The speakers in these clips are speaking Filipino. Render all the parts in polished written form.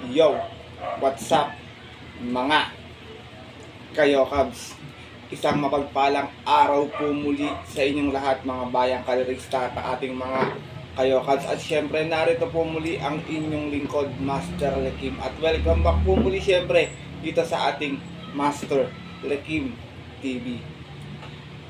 Yo, what's up mga kayo Cubs? Isang mapagpalang araw po muli sa inyong lahat mga bayang kalerista at ating mga kayo Cubs. At syempre narito po muli ang inyong lingkod, Master Lekim. At welcome back po muli syempre dito sa ating Master Lekim TV.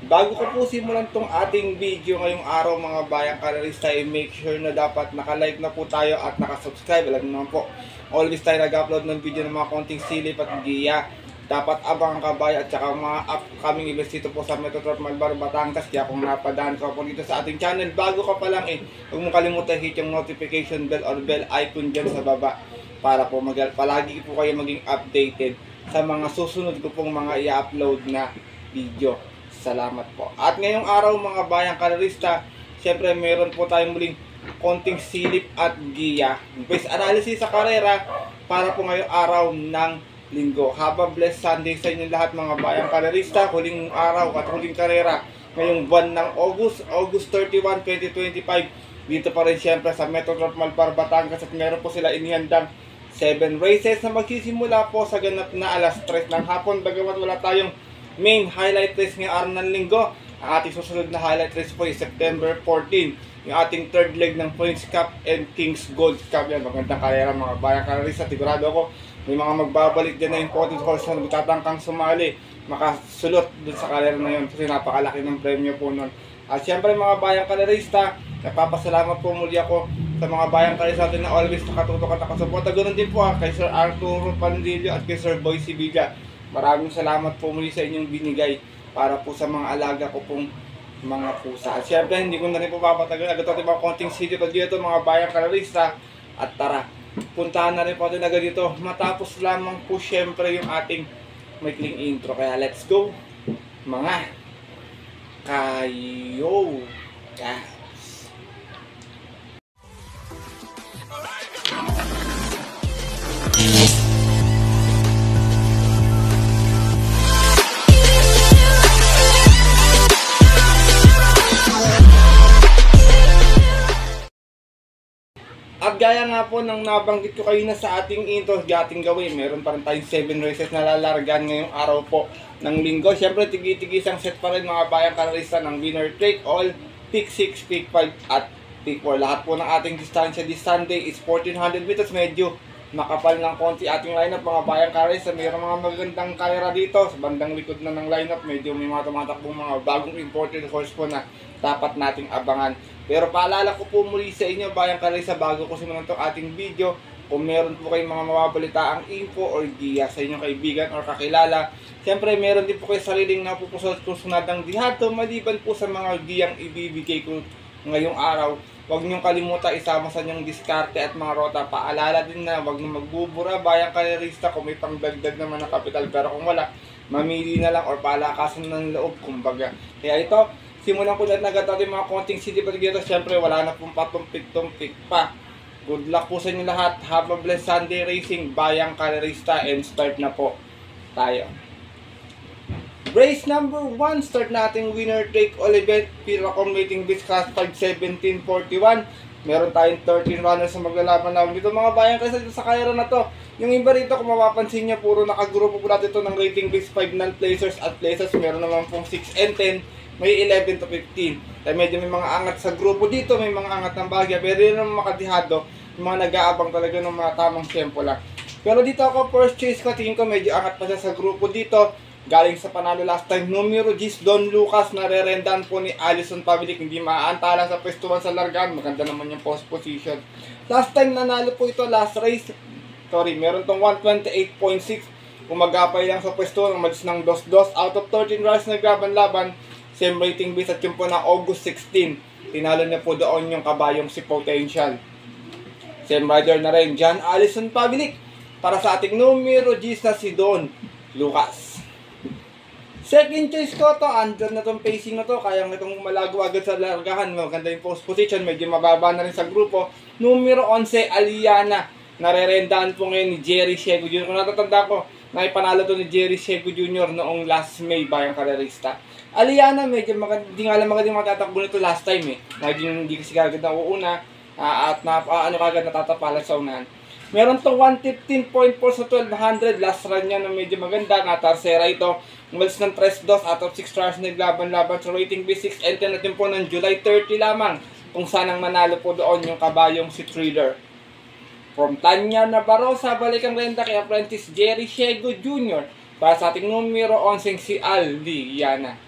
Bago ko po simulan tong ating video ngayong araw mga bayang kalerista, make sure na dapat naka-like na po tayo at naka-subscribe. Alam naman po, always tayo nag-upload ng video ng mga konting silip at giya. Dapat abang kabay at saka mga upcoming events dito po sa Metro Malbar, Batangas. Kaya kung napadaan ka po dito sa ating channel, bago ka pa lang huwag mong kalimutan hit yung notification bell or bell icon dyan sa baba para po palagi po kayo maging updated sa mga susunod ko pong mga i-upload na video. Salamat po. At ngayong araw mga bayang kalerista, syempre meron po tayong muling konting silip at giya. Base analysis sa karera para po ngayong araw ng linggo. Have a blessed Sunday sa inyong lahat mga bayang kalerista. Huling araw at huling karera ngayong buwan ng August 31, 2025. Dito pa rin syempre sa Metro Malbar, Batangas at meron po sila inihandang 7 races na magsisimula po sa ganap na alas 3 ng hapon. Bagamat wala tayong main highlight race ngayong araw ng linggo, ang ating susunod na highlight race po is September 14, yung ating third leg ng Prince Cup and Kings Gold Cup. Yan, magandang karera mga bayang kalerista. Sigurado ako may mga magbabalik din na imported horse na nagtatangkang sumali, makasulot dun sa karera na yun kasi napakalaki ng premyo po nun. At syempre mga bayang kalerista, nagpapasalamat po muli ako sa mga bayang kalerista natin na always nakatutok at nakasuporta. Ganoon din po kay Sir Arturo Pandillo at kay Sir Boy Sibilla. Maraming salamat po muli sa inyong binigay para po sa mga alaga ko pong mga pusa. At syempre, hindi ko na rin po papatagal. Agad natin mga konting video dito mga bayang kalerista. At tara, puntahan na rin po natin agad dito. Matapos lamang po syempre yung ating maikling intro. Kaya let's go mga kayo. At gaya nga po ng nabanggit ko kayo na sa ating intro, ating gawin, meron pa rin tayong 7 races na lalargan ngayong araw po ng linggo. Siyempre, tigi-tigi isang set pa rin mga bayang kalerista ng winner take all, pick 6, pick 5 at pick 4. Lahat po ng ating distansya this Sunday is 1400 meters. Medyo makapal ng konti ating lineup mga bayang kalerista. Mayroon mga magagandang karera dito sa bandang likod na ng lineup. Medyo may mga tumatakbong mga bagong imported horse po na dapat nating abangan. Pero paalala ko po muli sa inyo bayang kalerista bago ko simulan itong ating video, kung meron po kayong mga mababalitaang info or giya sa inyong kaibigan or kakilala, siyempre meron din po kayo sariling napupusod-kusunadang dihato maliban po sa mga giyang ibibigay ko ngayong araw. Huwag niyong kalimutan isama sa inyong diskarte at mga rota. Paalala din na huwag niyong magbubura bayang kalerista kung may pangdagdag naman ng kapital, pero kung wala, mamili na lang or palakasan ng loob kumbaga. Kaya ito, simulan ko na agad natin mga konting silip dito. Siyempre wala na pong patumpik-tumpik pa. Good luck po sa inyo lahat. Have a blessed Sunday racing bayang kalerista, and start na po tayo. Race number 1, start natin winner take all event. Piracom rating base class 51741. Meron tayong 13 runners na maglalaban namin dito mga bayang kalerista dito sa karera na to. Yung iba rito kung mapapansin nyo, puro nakagrupo po natin ito ng rating base 5 non-placers at placers. Meron naman pong 6 and 10. May 11 to 15. Kaya medyo may mga angat sa grupo dito, may mga angat ng bahagya. Pero yun ang makadihado, yung mga nag-aabang talaga ng mga tamang tempo lang. Pero dito ako, first choice ko, tingin ko medyo angat pa siya sa grupo dito. Galing sa panalo last time, numero 10, Don Lucas, narerendan po ni Allison Pavilic. Hindi maaantala sa pwestuhan sa largaan. Maganda naman yung post position. Last time nanalo po ito, last race. Sorry, meron tong 128.6. Umagapay lang sa pwestuhan, umalis ng 2-2. Out of 13 runs naglaban-laban. Same rating base at yung po na August 16. Tinalo na po doon yung kabayong si Potential. Same rider na rin, John Allison Pavilic. Para sa ating numero 10 na si Don Lucas. Second choice ko to, andyan na tong pacing na to. Kaya itong malago agad sa largahan. Maganda yung post position, medyo mababa na rin sa grupo. Numero 11, Aliana. Narerendaan po ngayon ni Jerry Shego Jr. Kung natatanda ko, naipanalo to ni Jerry Shego Jr. noong last May bayang kalerista. Aliana, medyo hindi nga lang magandang matatakbo nito last time Naging hindi kasi kagad na uuna at kagad natatapalan sa unahan. Meron to 115.4 sa 1200. Last run niya na medyo maganda. Natarsera ito. Umalis ng 3-2 out of 6 stars. Naglaban-laban sa rating B6 and 10 natin po ng July 30 lamang. Kung saan ang manalo po doon yung kabayong si Thriller. From Tanya Nabarosa, balik ang renta kay Apprentice Jerry Shego Jr. para sa ating numero 11 si Aldiana.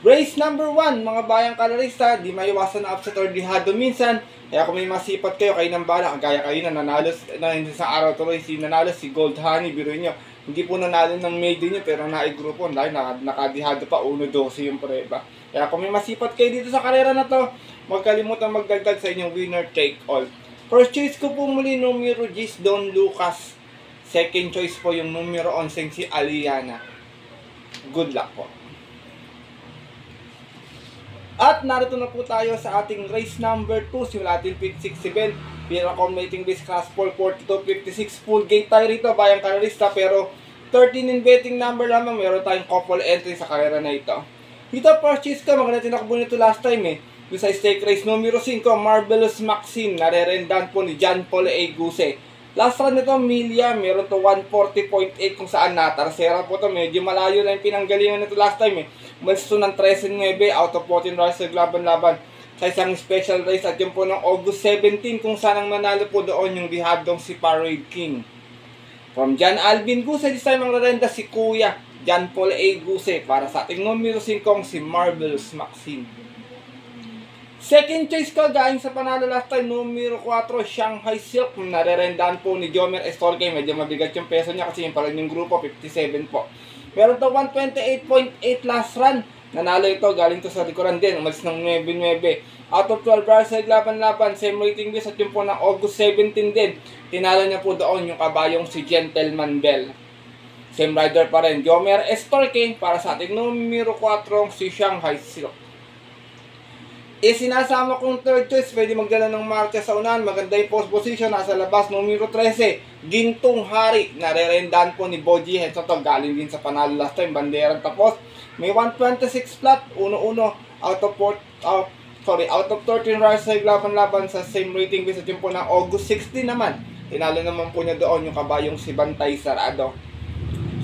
Race number 1, mga bayang kalarista, di maiwasan na upset or dihado minsan. Kaya kung may masipat kayo, kayo nang bala. Kagaya kayo na nanalo na hindi sa araw tuloy, nanalo si Gold Honey, biruin nyo. Hindi po nanalo ng maiden nyo, pero naigrupo. Dahil nakadihado pa, 1-12 yung preba. Kaya kung may masipat kayo dito sa karera na to, huwag kalimutan magdagdag sa inyong winner take all. First choice ko po muli, numero Gis Don Lucas. Second choice po yung numero 11 si Aliana. Good luck po. At narito na po tayo sa ating race number 2. Simula ating pick 6 event. Pinaka-accommodating base class 442.56. Full gate tayo rito, bayang karerista. Pero 13 in betting number lamang. Meron tayong couple entry sa karera na ito. Dito purchase ka, maganda tinakbo nito last time eh. Doon sa stake race numero 5, Marvelous Maxine. Narerendan po ni John Paul A. Guse. Last run nito, Milia, meron to 140.8 kung saan natarsera po to. Medyo malayo na yung pinanggalingan nito last time eh. Umalis to ng 13-9 out of 14 runs sa laban-laban sa isang special race at yun po ng August 17 kung saan ang manalo po doon yung dihadong si Parade King. From John Alvin Guse, this time ang rarenda si Kuya John Paul A. Guse para sa ating numero 5 si Marvelous Maxine. Second choice ko, galing sa panalo last time, numero 4, Shanghai Silk. Narerendaan po ni Jomer Estorque. Medyo mabigat yung peso niya kasi yung pala yung grupo, 57 po. Meron to 128.8 last run. Nanalo ito, galing to sa likuran din. Umalis ng 9-9. Out of 12 bars, laban-laban. Same rating this at yung po ng August 17 din. Tinalo niya po doon yung kabayong si Gentleman Bell. Same rider pa rin, Jomer Estorque. Para sa ating numero 4, si Shanghai Silk. Sinasama kong third choice, pwede magdala ng marcha sa unahan. Maganda yung post position, nasa labas, numero 13, Gintong Hari. Narerendahan po ni Boji Henson to. Galing din sa panalo last time, banderang tapos. May 126 flat, 1-1 out of 13 runs sa laban-laban sa same rating base at yung po ng August 16 naman. Tinalo naman po niya doon yung kabayong si Bantay Sarado.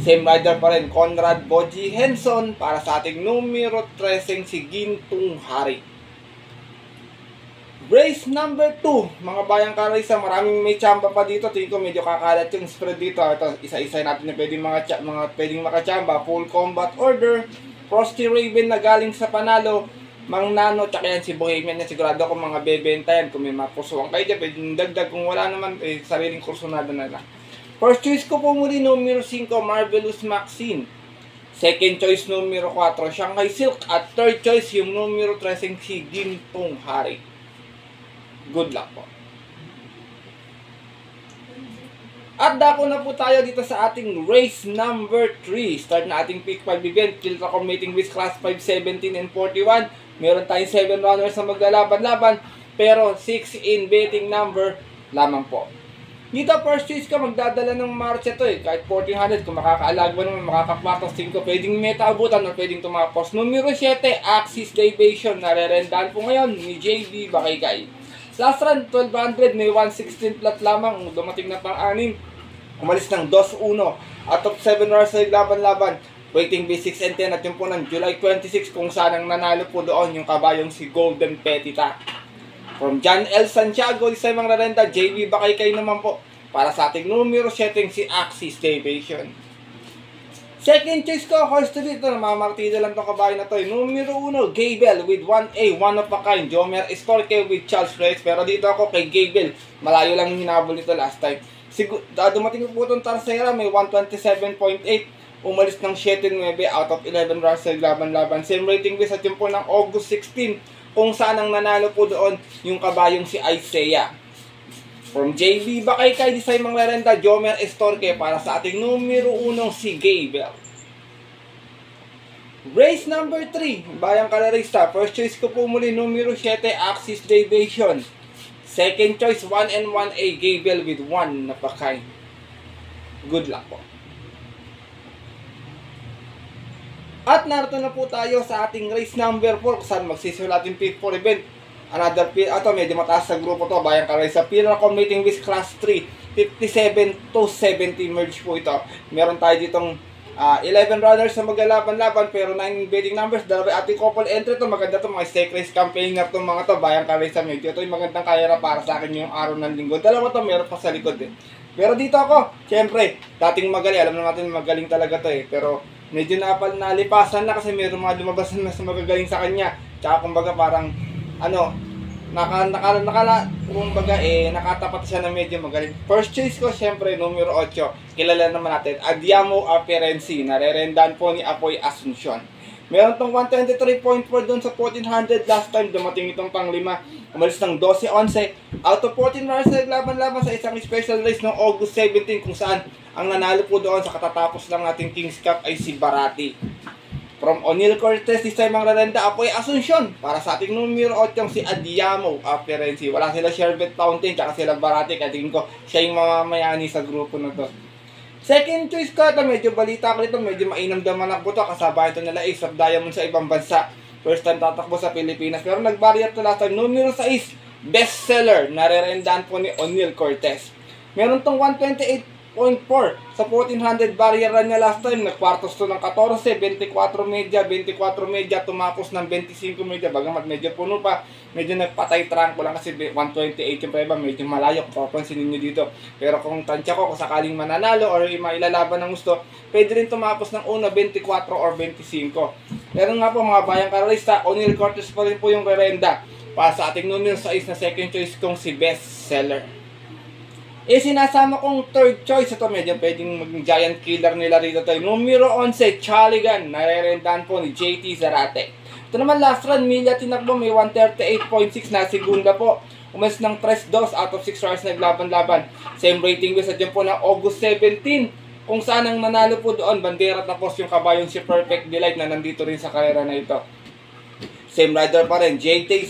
Same rider pa rin, Conrad Boji Henson para sa ating numero 13 si Gintong Hari. Race number 2, mga bayang karisa, maraming may chamba pa dito. Tingin ko medyo kakalat yung spread dito. Ito, isa-isa natin na pwedeng pwedeng makachamba. Full combat order, Frosty Raven na galing sa panalo, Mang Nano, tsaka yan si Bohemian yan. Sigurado ko mga bebenta yan. Kung may mapusuan kayo dyan, pwedeng dagdag. Kung wala naman, sariling kursunado na lang. First choice ko po muli, numero 5, Marvelous Maxine. Second choice, numero 4, Shanghai Silk. At third choice, yung numero 13, si Gintong Hari. Good luck po. At dako na po tayo dito sa ating race number 3. Start na ating pick 5 event. Kiltra Commating with class 5, 17, and 41. Meron tayong 7 runners na maglalaban-laban. Pero 6 in betting number lamang po. Dito first choice ka, magdadala ng marcha to eh. Kahit 1400, kung makakaalagwa naman, makakakwatos 5, pwedeng meta abutan o pwedeng tumapos. Numero 7, Axis Libation. Narerendahan po ngayon ni JB Bakaygay. Last run, 1200, may 116 flat lamang. Dumating na pang-6. Umalis ng 2-1. Out of 7 hours sa laban-laban. Waiting B6 and 10 at yung po ng July 26 kung saan ang nanalo po doon yung kabayong si Golden Petita. From John L. Santiago, isa mang rarenda, JB Bakaykay naman po. Para sa ating numero 7 si Axis Libation. Second choice ko, horse to dito, namamartida lang itong kabayo na to. Numero 1, Gable with 1A, one of a kind. Jomer Estorque with Charles Reyes. Pero dito ako kay Gable, malayo lang yung hinabol nito last time. Dumating po itong Tarsera, may 127.8. Umalis ng 7-9 out of 11 runs sa laban-laban. Same rating base at yung po ng August 16, kung saan ang nanalo po doon yung kabayong si Isaiah. From JB Bakaykay, design mang rarenda, Jomer Estorque para sa ating numero 1 si Gable. Race number 3, bayang kalarista. First choice ko po muli, numero 7, Axis Libation. Second choice, 1-1A, Gable with 1 na pakay. Good luck po. At narito na po tayo sa ating race number 4, saan magsisimulat yung pick 4 event. Another medyo mataas sa grupo to, Bayang Kararista. Pillar Competing with Class 3, 57 to 70 merge po ito. Meron tayo ditong 11 runners na maglalaban-laban pero 9 betting numbers. Dalawa ating couple entry to. Maganda to, mga stake race campaigner to mga to, Bayang Kararista. Medyo ito yung magandang kayara para sa akin yung araw ng linggo. Dalawa to, meron pa sa likod eh. Pero dito ako, syempre, dating magaling. Alam na natin magaling talaga to eh. Pero medyo nalipasan na kasi meron mga lumabas na mas magagaling sa kanya. Tsaka kumbaga parang nakatapat siya na medyo magaling. First choice ko, syempre, numero 8. Kilala naman natin, Adiamo Aperensi. Narerendahan po ni Apoy Asuncion. Meron tong 123.4 doon sa 1400 last time. Dumating itong pang 5. Umalis ng 12-11. Out of 14 runners na naglaban-laban sa isang special race noong August 17 kung saan ang nanalo po doon sa katatapos lang nating Kings Cup ay si Barati. From O'Neal Cortez, this time ang rarenda, Apoy Asuncion. Para sa ating numero 8 si Adiamo Aperensi. Wala sila Sherbet Fountain, tsaka sila Barati. Kaya tingin ko, siya yung mamamayani sa grupo na to. Second choice ko, ito medyo balita ko ito, medyo mainam daman ako ito. Kasabay ito nila Ace of Diamond sa ibang bansa. First time tatakbo sa Pilipinas. Pero nag-barrier ito last time. Numero 6, bestseller. Narerendahan po ni O'Neal Cortez. Meron tong 128.4 sa 1400 barrier run niya last time. Nagkwartos to ng 14, 24 media, tumapos ng 25 media. Bagamat medyo puno pa, medyo nagpatay trangko lang kasi 128 yung peba, medyo malayo. Papansinin nyo dito. Pero kung tansya ko, kung sakaling mananalo or mailalaban ng gusto, pwede rin tumapos ng 1, 24 or 25. Pero nga po mga Bayang Kararista, O'Neal Cortez pa rin po yung rerenda. Para sa ating numero 6 na second choice kong si bestseller. Sinasama kong third choice. Ito medyo pwedeng maging giant killer nila rito tayo. Numero 11, Chaligan. Narerendahan po ni JT Zarate. Ito naman last run, Milya tinakbo. May 138.6 na segunda po. Umalis ng 3-2 out of 6 runs naglaban-laban. Same rating base at dyan po na August 17. Kung saan ang nanalo po doon, bandera tapos yung kabayong si Perfect Delight na nandito rin sa karera na ito. Same rider pa rin, JT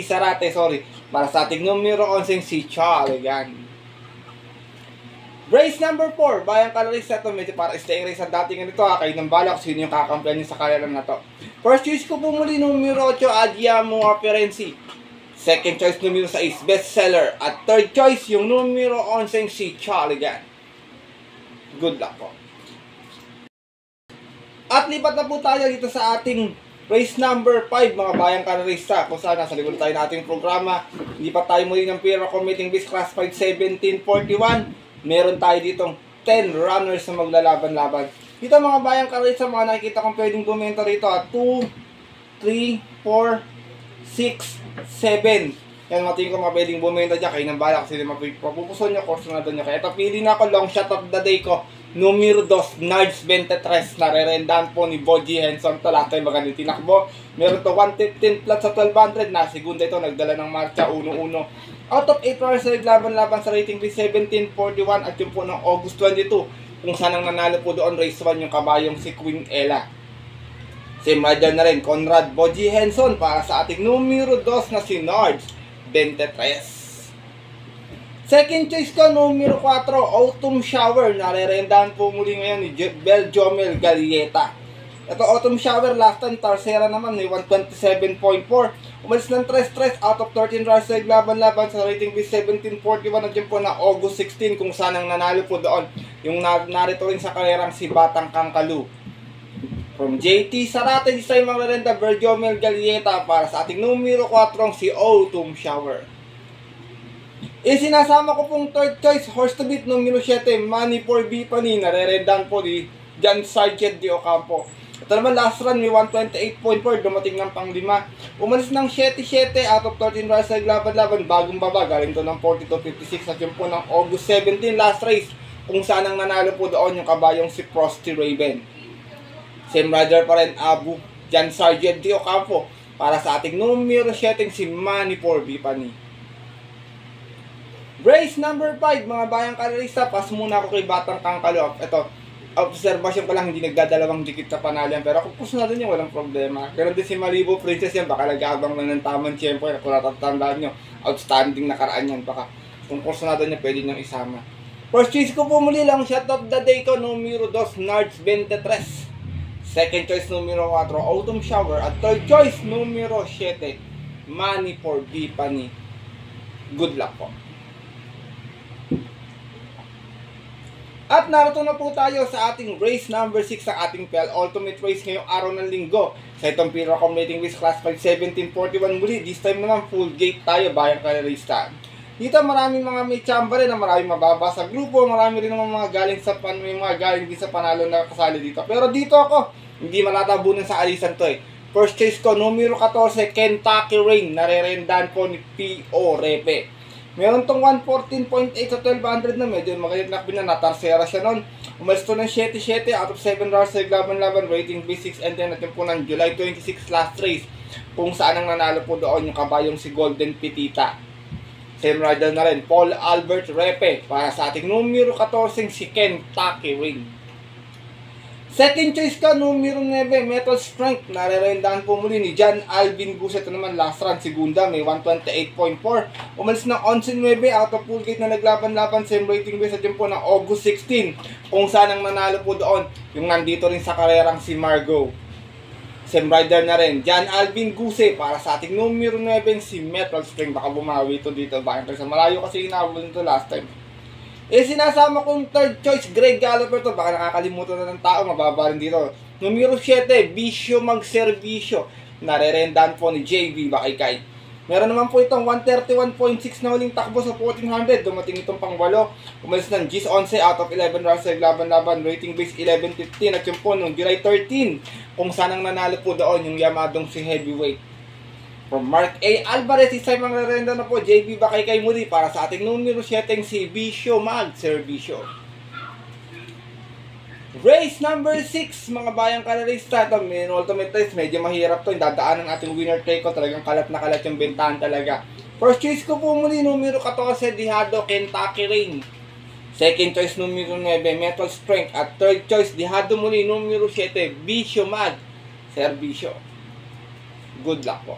Zarate, sorry. Para sa ating numero 11 si Chaligan. Race number 4, Bayang Kararista. Ito medyo para stay race ang dating nito ha. Kayo ng balak sino yung kakampiyan nyo sa karera na to. First choice ko po muli numero 8, Adiamo Aperensi. Second choice numero 6, bestseller. At third choice yung numero 11 si Chaligan. Good luck po. At lipat na po tayo dito sa ating race number 5 mga Bayang Kararista. Kung saan nasa likod tayo na ating programa. Hindi pa tayo muli ng Pillar Competing with Class 5 1741. Meron tayo ditong 10 runners na maglalaban-laban. Dito mga Bayang Kararista, mga nakikita kong pwedeng bumenta rito. 2, 3, 4, 6, 7. Yan mga tingin ko mga pwedeng bumenta dyan. Kayo ng balak kasi mapupuson nyo, kursunado nyo. Kaya ito pili na ako, long shot of the day ko. Numero 2, Nards 23, narerendahan po ni Boji Henson. Ito last time magandang tinakbo. Meron to 115 flat sa 1200. Na segunda ito, nagdala ng marcha 1-1. Out of 8 hours na naglaban-laban sa rating B 1741 at yung po ng August 22. Kung saan ang nanalo po doon, race 1 yung kabayong si Queen Ella. Same rider na rin, Conrad Boji Henson para sa ating numero 2 na si Nards 23. Second choice ko, numero 4, Autumn Shower. Narerendahan po muli ngayon ni Jomel Galieta. Ito, Autumn Shower, last time, Tarsera naman, may 127.4. Umalis ng 3-3 out of 13 runs na naglaban-laban sa rating B 1741 at yun po na August 16 kung saan ang nanalo po doon. Yung narito rin sa karerang si Batang Kangkalu. From JT Zarate, this time ang rerenda, Jomel Galieta para sa ating numero 4, si Autumn Shower. Sinasama ko pong third choice, horse to beat, numero 7, Money for Bipani. Narerendahan po ni John Sargent de Ocampo. Ito naman last run, may 128.4, dumating ng pang 5. Umalis ng 7-7 out of 13 runs sa laban-laban, bagong baba, galing to ng 42.56 at yun po ng August 17 last race, kung saan ang nanalo po doon yung kabayong si Frosty Raven. Same rider pa rin, John Sargent de Ocampo, para sa ating numero 7 si Money for Bipani. Race number 5, mga Bayang Kararista. Pass muna ako kay Batang Kangkalu. Ito, observation ko lang, hindi nagdadalawang dikit sa panalian. Pero kung puso na rin yung walang problema. Pero din si Malibu Princess yan, baka nag-aabang lang ng tamang tiyempo. Kung natatandaan nyo, outstanding nakaraan yan. Baka kung puso na rin nyo, pwede nyo isama. First choice ko po muli lang, shot of the day ko, numero 2, Nards 23. Second choice numero 4, Autumn Shower. At third choice numero 7, Money for Bipani. Good luck po. At narito na po tayo sa ating race number 6 sa ating PL Ultimate Race ngayong araw ng linggo. Sa itong Pira Accommodating Race Class 5 1741 muli. This time naman full gate tayo, bayang kalarista. Dito maraming mga may chamba rin na maraming mababa sa grupo. Marami rin naman mga galing sa may mga galing din sa panalo na kasali dito. Pero dito ako, hindi malatabunan sa alisan to eh. First choice ko, numero 14, Kentucky Rain. Narerendahan po ni P.O. Repe. Meron tong 114.8 sa 1200 na medyo magandang na natarsera siya nun. Umalis to ng 7-7 out of 7 rounds sa laban-laban, rating B6 and then natin po ng July 26 last race kung saan ang nanalo po doon yung kabayong si Golden Pitita. Same rider na rin, Paul Albert Repe para sa ating numero 14 si Kentucky Rain. Second choice ka, numero 9, Metal Strength. Narerendahan po muli ni John Alvin Guset. Ito naman, last run, segunda, may 128.4. Umalis ng 11-9, out of full gate na naglaban-laban. Same rating base at yun po ng August 16. Kung saan ang nanalo po doon, yung nandito rin sa karerang si Margo. Same rider na rin, John Alvin Guset. Para sa ating numero 9, si Metal Strength. Baka bumawi ito dito. Bakit sa malayo kasi inabot nito last time. Sinasama kong third choice, Greg Galloper to. Baka nakakalimutan na ng tao, mababa rin dito. Numero 7, Bisyo Magservisyo. Narerendahan po ni JV Bakikay. Meron naman po itong 131.6 na huling takbo sa 1400. Dumating itong pang 8. Umalis ng Gis 11 out of 11 rounds sa laban-laban. Rating base 11.15. At yun po nung July 13. Kung saan ang nanalo po doon yung yamadong si Heavyweight. From Mark A. Alvarez, isa mga rerenda na po, JB Bakikay muli para sa ating numero 7 si Bisyo Mag Servisyo. Race number 6, mga bayang kalarista. Ito, may ultimate race, medyo mahirap to. Dadaan ang ating winner take ko, talagang kalat na kalat yung bentahan talaga. First choice ko po muli, numero 14, Dihado Kentucky Rain. Second choice, numero 9, Metal Strength. At third choice, Dihado muli, numero 7, Bisyo Mag Servisyo. Good luck po.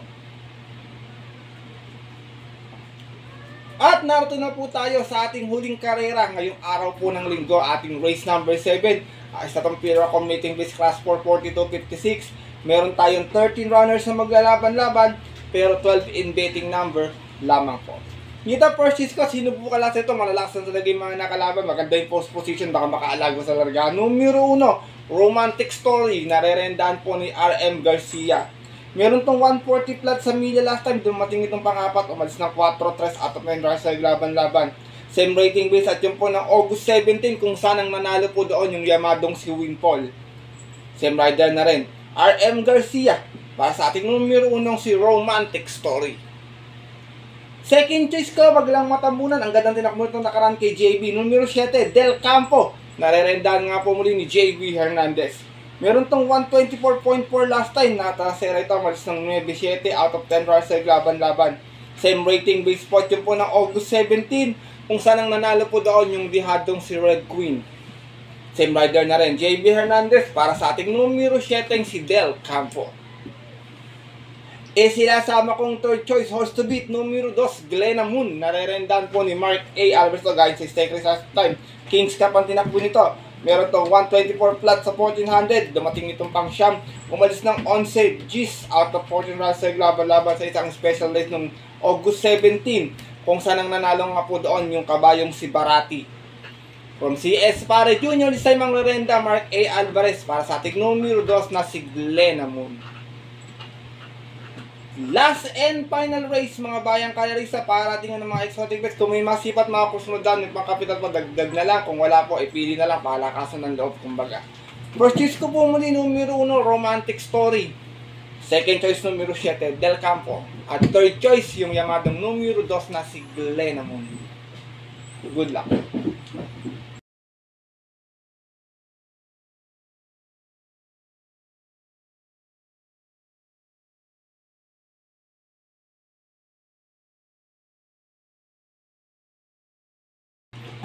At narito na po tayo sa ating huling karera ngayong araw po ng linggo, ating race number 7. Isa itong Pira Accommodating Race Class 442.56. Meron tayong 13 runners na maglalaban-laban, pero 12 in betting number lamang po. Dito first choice ko, sino po kalas ito? Malalakas na talaga yung mga nakalaban. Maganda yung post position, baka makaalago sa larga. Numero 1, Romantic Story. Narerendahan po ni RM Garcia. Meron tong 140 flat sa milya last time. Dumating itong pang-apat. Umalis ng 4-3 out of 9 rounds sa laban-laban. Same rating base at yun po ng August 17 kung saan ang nanalo po doon yung yamadong si Winpol. Same rider na rin, RM Garcia. Para sa ating numero 1 si Romantic Story. Second choice ko, wag lang matambunan. Ang gandang tinakbo itong nakaraan kay JB. Numero 7, Del Campo. Narerendahan nga po muli ni JB Hernandez. Meron tong 124.4 last time. Natasera ito, malis ng 9-7 out of 10 runs sa laban-laban. Same rating base spot yun po ng August 17 kung saan ang nanalo po doon yung dihadong si Red Queen. Same rider na rin, JB Hernandez. Para sa ating numero 7 si Del Campo. Sinasama kong third choice, horse to beat, numero 2, Glenna Moon. Narerendahan po ni Mark A. Alvarez guys sa stake race last time. Kings Cup ang tinakbo nito. Meron tong 124 flat sa 1400. Dumating itong pang siyam. Umalis ng 11 G's out of 14 rounds sa laban-laban sa isang special race noong August 17. Kung saan ang nanalo nga po doon yung kabayong si Barati. From CS Pare Jr. this time ang rerenda, Mark A. Alvarez. Para sa ating numero 2 na si Glenna Moon. Last and final race, mga bayang kalarista, para tingnan ng mga exotic bets. Kung may masipat mga kusunodan, may mga kapital po, dagdag na lang. Kung wala po, ipili na lang, palakasan ng loob, kumbaga. First choice ko po muli, numero 1, Romantic Story. Second choice, numero 7, Del Campo. At third choice, yung yamadong numero 2 na si Glenna Moon. Good luck.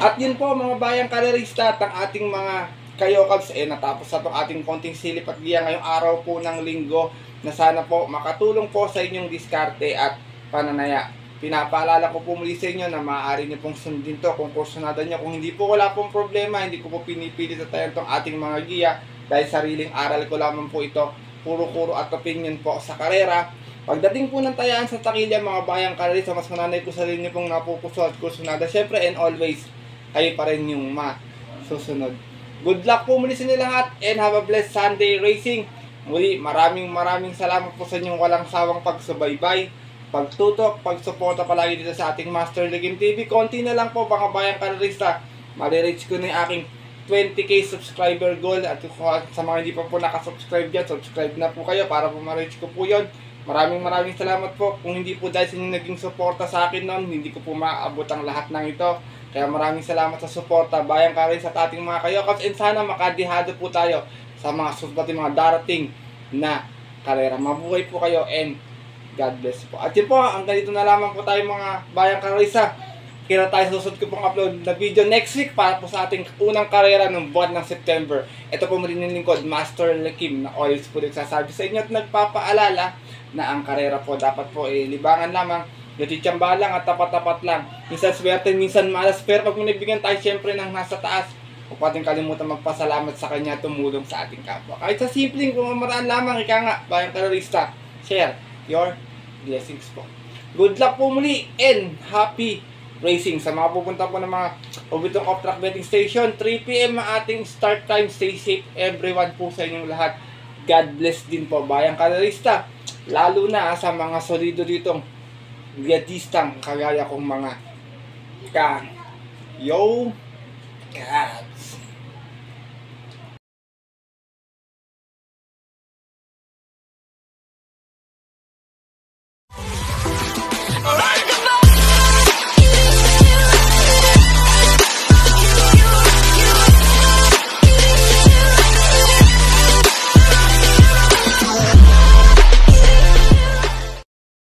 At yun po mga bayang kalerista at ang ating mga kayokabs, natapos na itong ating konting silip at giya ngayong araw po ng linggo na sana po makatulong po sa inyong diskarte at pananaya. Pinapaalala ko po muli sa inyo na maaari nyo pong sundin to kung kursunada nyo. Kung hindi po wala pong problema, hindi ko po pinipilit at tayo itong ating mga giya. dahil sariling aral ko lamang po ito, puro-kuro at opinion po sa karera. Pagdating po ng tayaan sa takilya mga bayang karerista, mas mananay ko sa linya pong napupuso at kursunada. Syempre and always, kayo pa rin yung masusunod. Good luck po muli sa inyo lahat and have a blessed Sunday racing. Muli, maraming salamat po sa inyong walang sawang pagsubaybay, pagtutok, pagsuporta palagi dito sa ating Master Legend TV. Konti na lang po mga bayang karerista. Mali-reach ko na yung aking 20k subscriber goal. At sa mga hindi pa po nakasubscribe dyan, subscribe na po kayo para po ma-reach ko po yun. Maraming salamat po. Kung hindi po dahil sa inyong naging suporta sa akin noon, hindi ko po maabot ang lahat ng ito. Kaya maraming salamat sa suporta, bayang karerista at ating mga kayokats. And sana makadihado po tayo sa mga susunod mga darating na karera. Mabuhay po kayo and God bless po. At yun po, ang ganito na lamang po tayo mga bayang karerista. Kira tayo susunod ko pong upload na video next week para po sa ating unang karera ng buwan ng September. Ito po muli ng lingkod, Master Lekim, na always po nagsasabi sa inyo at nagpapaalala na ang karera po dapat po libangan lamang, natitsamba lang at tapat-tapat lang. Minsan swerte, minsan malas, pero pag minibigyan tayo syempre ng nasa taas, huwag natin kalimutan magpasalamat sa kanya, tumulong sa ating kapwa. Kahit sa simpleng pamamaraan lamang, ika nga, bayang karerista, share your blessings po. Good luck po muli and happy racing. Sa mga pupunta po ng mga pabitong off-track betting station, 3 PM ang ating start time. Stay safe everyone po sa inyong lahat. God bless din po bayang karerista, lalo na sa mga solido ditong biadistang kagaya kong mga yo cats.